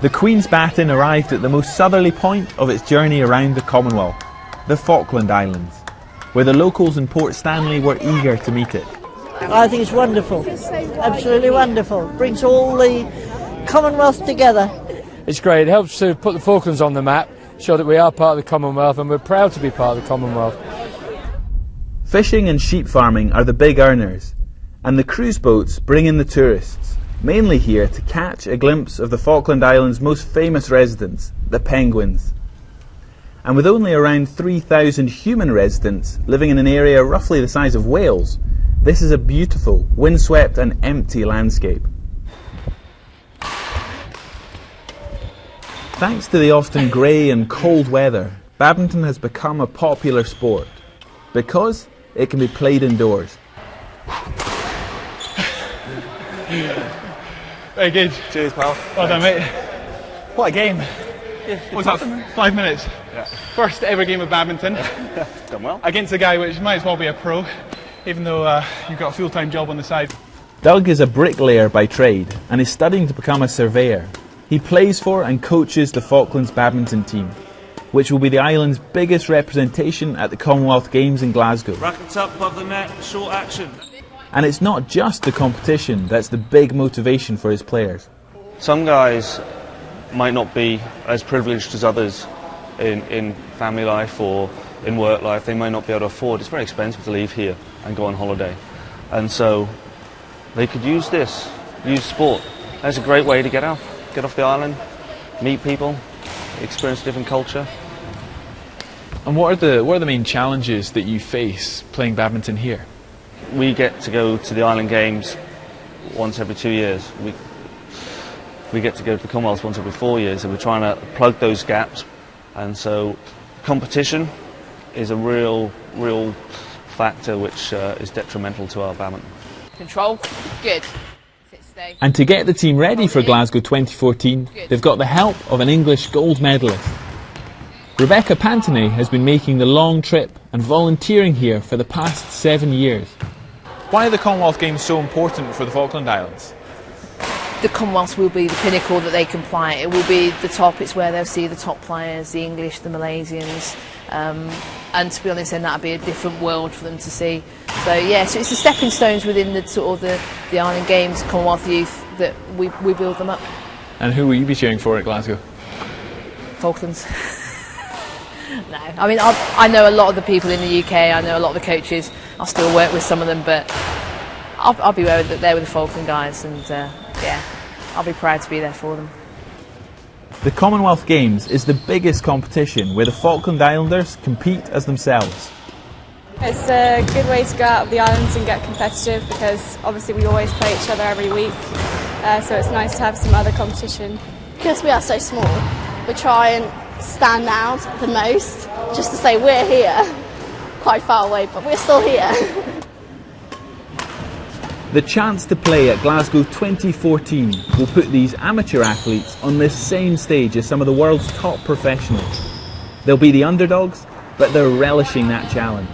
The Queen's Baton arrived at the most southerly point of its journey around the Commonwealth, the Falkland Islands, where the locals in Port Stanley were eager to meet it. I think it's wonderful, absolutely wonderful. Brings all the Commonwealth together. It's great. It helps to put the Falklands on the map, show that we are part of the Commonwealth and we're proud to be part of the Commonwealth. Fishing and sheep farming are the big earners, and the cruise boats bring in the tourists, mainly here to catch a glimpse of the Falkland Islands' most famous residents, the penguins. And with only around 3,000 human residents living in an area roughly the size of Wales, this is a beautiful, windswept and empty landscape. Thanks to the often grey and cold weather, badminton has become a popular sport because it can be played indoors. Very good. Cheers, pal. Well done, mate. What a game. What's that, 5 minutes? Yeah. First ever game of badminton. Done well. Against a guy which might as well be a pro, even though you've got a full-time job on the side. Doug is a bricklayer by trade and is studying to become a surveyor. He plays for and coaches the Falklands badminton team, which will be the island's biggest representation at the Commonwealth Games in Glasgow. Rackets up above the net, short action. And it's not just the competition that's the big motivation for his players. Some guys might not be as privileged as others in family life or in work life. They might not be able to afford. It's very expensive to leave here and go on holiday. And so they could use this, use sport. That's a great way to get off the island, meet people, experience a different culture. And what are the main challenges that you face playing badminton here? We get to go to the Island Games once every 2 years. We get to go to the Commonwealth once every 4 years, and we're trying to plug those gaps. And so competition is a real factor which is detrimental to our badminton. Control, good. And to get the team ready for Glasgow 2014, they've got the help of an English gold medalist. Rebecca Pantonay has been making the long trip and volunteering here for the past 7 years. Why are the Commonwealth Games so important for the Falkland Islands? The Commonwealth will be the pinnacle that they can play. It will be the top. It's where they'll see the top players, the English, the Malaysians, and to be honest, then that'll be a different world for them to see. So yeah, so it's the stepping stones within the sort of the Island Games, Commonwealth youth, that we build them up. And who will you be cheering for at Glasgow? Falklands. No, I mean I know a lot of the people in the UK. I know a lot of the coaches. I still work with some of them, but I'll be there with the Falkland guys, and yeah, I'll be proud to be there for them. The Commonwealth Games is the biggest competition where the Falkland Islanders compete as themselves. It's a good way to go out of the islands and get competitive, because obviously we always play each other every week, so it's nice to have some other competition. Because we are so small, we try and stand out the most, just to say we're here, quite far away, but we're still here. The chance to play at Glasgow 2014 will put these amateur athletes on this same stage as some of the world's top professionals. They'll be the underdogs, but they're relishing that challenge.